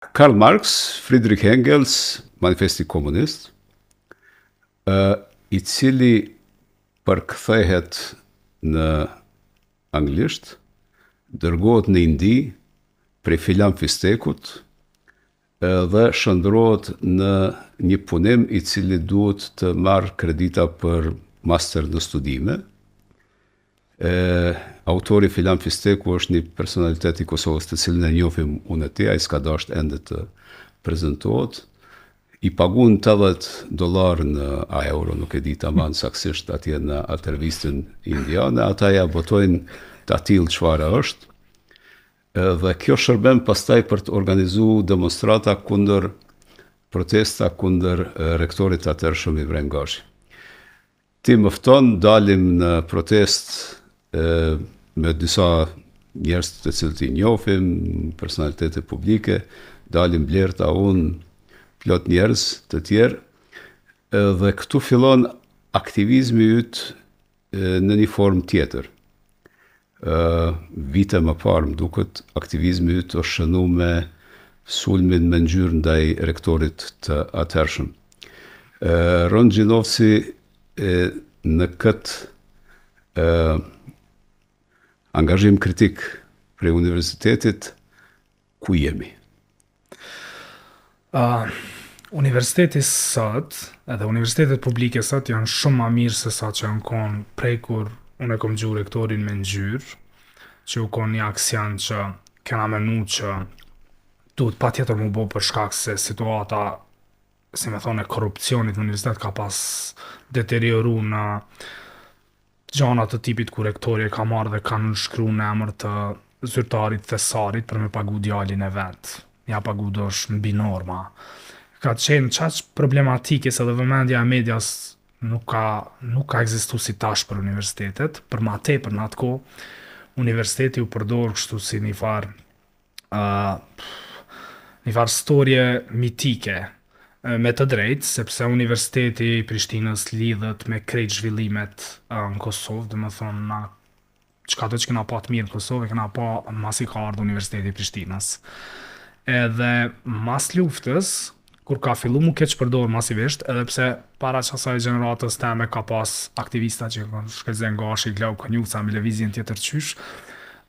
Karl Marx, Friedrich Engels, manifesti komunist, i cili përkthehet në anglisht, dërgohet në Indi prej Filan Fistekut dhe shndrohet në një punim i cili duhet të marrë kredita për master në studime. Autori Filan Fisteku është një personalitet i Kosovës të cilin e njohim unë e ti, ai s'ka dashur ende të prezantohet. I paguën $80 në euro, nuk e di tamam saktësisht atje në atërvistin indiane, ata ja botojnë të atill çfarë është. Dhe kjo shërben pastaj për të organizuar demonstrata protesta kundër rektorit atërshëm Ibren Gashi. Ti mëfton, dalim në protest me disa njerëz të cilët i njohim, personalitete publike, dalim Blerta, unë, plot njerëz të tjerë, dhe këtu fillon aktivizmi yt në një formë tjetër. Vite më parë, më duket, aktivizmi yt është shënuar me sulmin me ngjyrë ndaj rektorit të atëhershëm. Ron Xhinovci në këtë angazhim kritik prej universitetit, ku jemi? Universiteti sot, edhe universitetet publike sot janë shumë ma mirë se sa që janë konë prej kur unë e kom gjuhë rektorin me ngjyrë, që u konë një aksion që kena menu që duhet pa tjetër mu bo për shkak se situata, si me thone, korrupsionit në universitet ka pas deterioru në gjana të tipit ku rektori e ka marrë dhe ka nënshkru në emër të zyrtarit thesarit për me pagu djalin e vet. Ja pagu do është mbi norma. Ka qenë qaq problematike se dhe vëmendja e medias nuk ka ekzistu si tash për universitetet, për ma tepër në atë kohë, universiteti u përdor kështu si një farë storje mitike, me të drejtë, sepse Universiteti i Prishtinës lidhet me krejt zhvillimet në Kosovë, dhe me thonë, na çka do që kena pa të mirë në Kosovë, kena pa masi ka ardhur Universiteti i Prishtinës. Edhe mas luftës, kur ka fillu mu keq përdor masivisht, edhe pse para qasaj gjeneratës teme ka pas aktivista që shkelzen Gashi, Glau Konjuca, me lëvizjen tjetër qysh,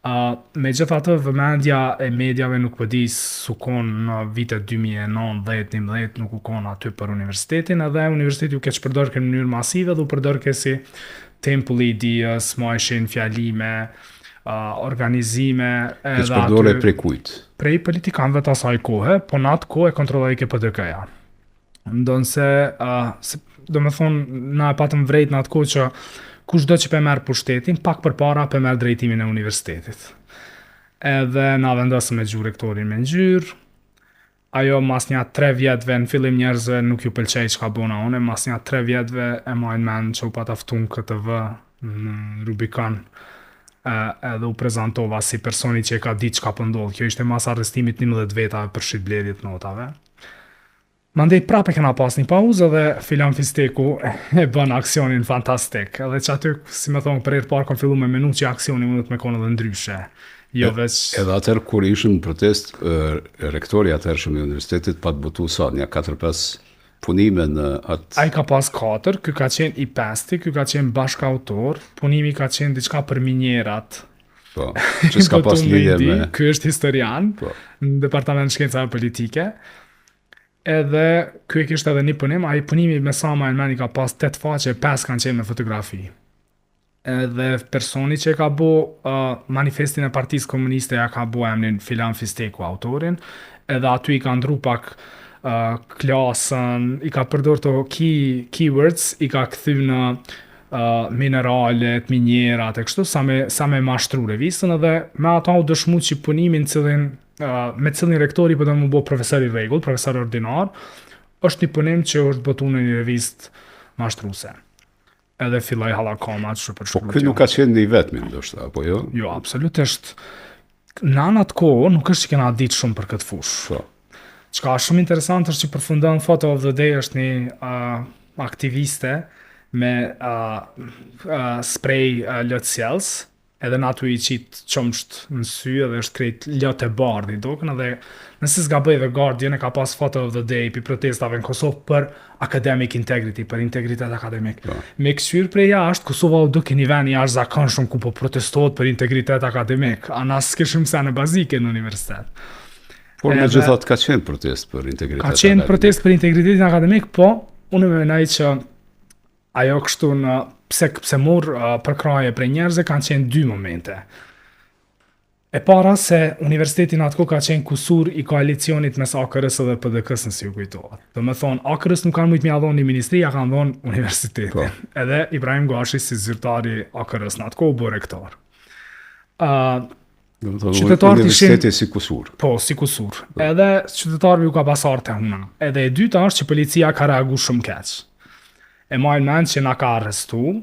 me gjitha të vëmendja e medjave nuk pëdi su konë në vitet 2009-2011 nuk u konë aty për universitetin, edhe universiteti u keq përdor në mënyrë masive dhe u përdor si tempulli i dijes, ma ishin fjalime, organizime. Keq përdore prej kujt? Prej politikanëve të asaj kohe, po në atë kohë e kontrolloi KPDK-ja. Ndonë se, do me thonë, na e patëm vrejt në atë kohë që kushdo që për merë pushtetin, pak për para për merë drejtimin e universitetit. Edhe na vendosëm me gjuhë rektorin me ngjyrë, ajo mas nja 3 vjetëve në fillim njerëzve nuk ju pëlqej që ka bona one, mas nja 3 vjetëve e majnë men që u pataftun KTV në Rubicon, edhe u prezentova si personi që e ka ditë që ka pëndodhë. Kjo ishte mas arrestimit 11 vetave për shitblerjet notave. Mandej prape kena pas një pauzë dhe Filan Fisteku e bën aksionin fantastik. Edhe që aty, si me thonë, për e parë kom fillu me menu që aksionin mundet me konë edhe ndryshe. Jo veç... Edhe atër kur ishën protest, rektori atërshëm i universitetit pa të botu sa, një 4-5 punime në atë... A i ka pas 4, ky ka qenë i 5, ky ka qenë bashkë autor, punimi ka qenë diçka për minjerat. Po, që s'ka pas lidhje me... Ky është historian, në Departament Shkencave Politike. Edhe ky e kishte edhe një punim, ai punimi me sa më mend i ka pas 8 faqe, 5 kanë qenë me fotografi. Edhe personi që ka bo manifestin e Partisë Komuniste ja ka bo emrin Filan Fisteku autorin, edhe aty i ka ndru pak klasën, i ka përdor të keywords, i ka kthy në mineralet, minjerat e kështu, sa me mashtru revistën, edhe me ata u dëshmu që punimin me cilin rektori për të më bo profesor i rregull, profesor ordinar, është një punim që është botu në një revist mashtruse. Edhe filloj hallakama që për shkruajtje. Po ky nuk ka qenë një vetmi ndoshta, apo jo? Jo, absolutisht. Në anët kohë nuk është që kena ditë shumë për këtë fushë. Çka është shumë interesant është që përfundon Photo of the Day është një aktiviste me sprej lëtsjels, edhe në aty i qitë qëmsht në sy edhe është krejt ljot e bardh i dokën edhe nëse s'gaboj dhe Guardian e ka pas photo of the day për protestave në Kosovë për academic integrity, për integritet akademik. Me kësyr prej jashtë, Kosova u duke një ven jashtë zakonshëm ku po protestohet për integritet akademik, anas s'kishim sene bazike në universitet. Por me gjithat ka qenë protest për integritet akademik. Ka qenë protest për integritetin akademik, po unë me menaj që ajo kështu në pse morë përkraje prej njerëzve kanë qenë dy momente. E para se universiteti në atko ka qenë kusur i koalicionit mes AKR-s dhe PDK-s nësi ju kujtohet. Dhe me thonë, AKR-s nuk kanë mujtë mja dhonë një ministri, ja kanë dhonë universitetin. Edhe Ibrahim Gashi si zyrtari AKR-s në atko u bë rektor. Universiteti si kusur. Po, si kusur. Edhe qytetarëve ju ka pasar të huna. Edhe e dyta është që policia ka reagu shumë keq. E majnë mend që na ka arrestu,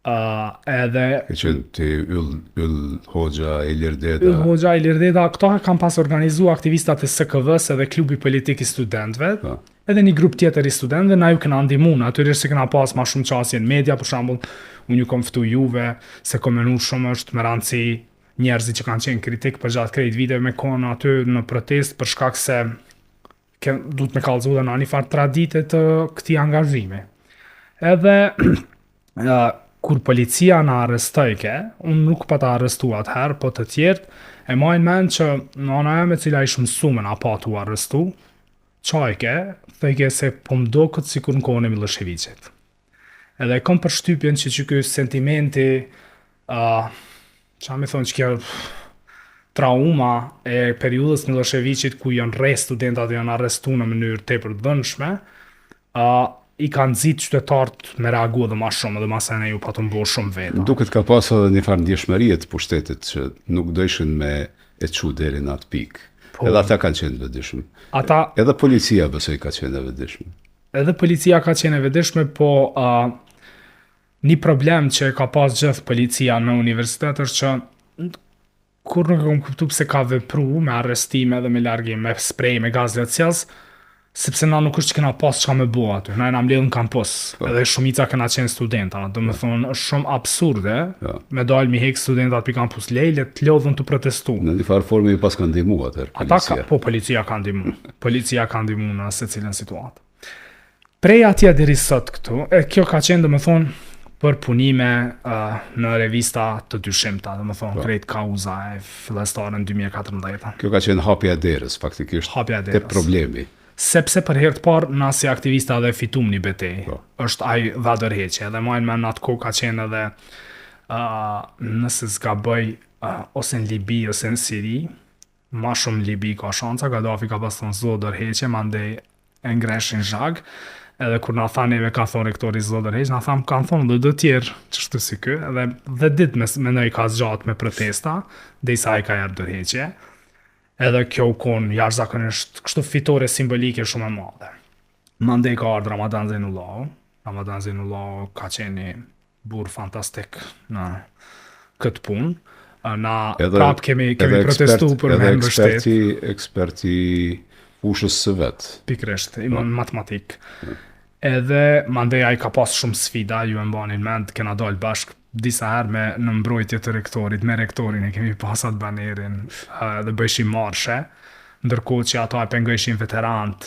edhe... E qenë të Yll Hoxha, Ilirdeta... Yll Hoxha, Ilirdeta, këto kam pas organizu aktivistat e SKV-s edhe klubi politik i studentëve, edhe një grup tjetër i studentëve, na ju këna ndimun, natyrisht se këna pas ma shumë qasje në media, për shembull, unë ju kom ftu juve, se kom menu shumë është me rëndësi njerëzit që kanë qenë kritik për gjatë krejt viteve me konë aty në protest për shkak se duhet me kallëzu dhe në një farë tradite të këtij angazhimi. Edhe kur policia në arrestojke, unë nuk pa të arrestu atëherë, po të tjertë, e majnë men që në ana e me cila ishë mësume në pa të arrestu, qajke, thejke se po mdo këtë si kur në kohën e Miloševićit. Edhe kom për shtypjen që kjo sentimenti, që me thonë që kjo trauma e periudës Miloševićit ku janë rre studentat janë arrestu në mënyrë tepër dënshme, i kanë zitë qytetarët me reagu edhe ma shumë, edhe ma se ne ju pa të mbo shumë veta. Duket ka pas edhe një farë ndjeshmërie të pushtetit që nuk dojshin me e qu deri në atë pikë. Edhe ata kanë qenë vëdishme. Edhe policia besoj ka qenë vëdishme. Edhe policia ka qenë vëdishme, po një problem që ka pas gjithë policia në universitet është që kur nuk e kom kuptu pse ka vepru me arrestime dhe me largim, me sprej, me gaz letësjes, sepse na nuk është që kena pas çka me bo aty. Na e na mbledhën kampus, edhe shumica kena qenë studenta. Do me thonë, është shumë absurde, me dalë mi hek studentat pi kampus lejle, të lodhën të protestu. Në një farë formë i pas kanë ndihmu atër, policia. Policia ka ndihmu. Policia ka ndihmu në secilën situatë. Prej atje deri sot këtu, kjo ka qenë, do me thonë, për punime në revista të dyshimta, do me thonë, krejt kauza e fillestare në 2014. Kjo ka qenë hapja e derës, faktikisht, te problemi. Sepse për herë të parë na si aktivista dhe fitum një betej, është ai dha dërheqje, edhe majnë me në atë kohë ka qenë edhe nëse s'ka bëj ose në Libi ose në Siri, ma shumë Libi ka shanca, Gaddafi ka pas thonë zdo dërheqje, mandej e ngreshin zhag, edhe kur na tha neve ka thonë rektori zdo dërheqje, na thamë kanë thonë dhe tjerë që shtu si kë, edhe dhe dit me nëj ka zgjatë me protesta, dhe i sa i ka jarë dërheqje. Edhe kjo u konë jashtëzakonisht kështu fitore simbolike shumë e madhe. Mandej ka ardhur Ramadan Zainullahu. Ramadan Zainullahu ka qenë një burr fantastik në këtë punë. Na prap kemi protestu për me mbështet. Edhe eksperti fushës së vet. Pikrisht, i matematik. Edhe mandej ai ka pas shumë sfida, ju e mbanin mend, kena dalë bashkë disa herë në mbrojtje të rektorit, me rektorin e kemi pasat banerin dhe bëjshin marshe, ndërkohë që ato e pengojshin veteranët,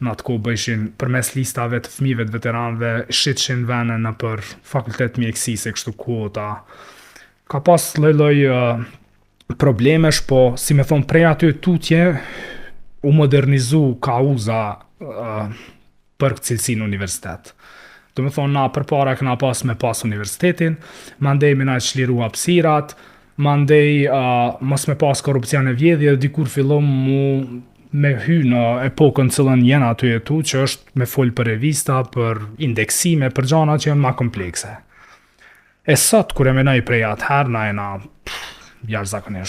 në atë kohë bëjshin përmes listave të fëmijëve të veteranëve, shitshin vene në për fakultet mjekësisë, kështu kuota. Ka pas lloj problemesh, po si me thonë prej aty tutje u modernizu kauza për cilësinë universitet. Do me thonë, na për para këna pas me pas universitetin, mandej me na qliru hapësirat, mandej mos me pas korupcion e vjedhje, dikur fillom me hy në epokën cilën jena aty e tu, që është me fol për revista, për indeksime, për gjana që janë ma komplekse. E sot, kur e menoj prej atëherë, na e na jashtëzakonisht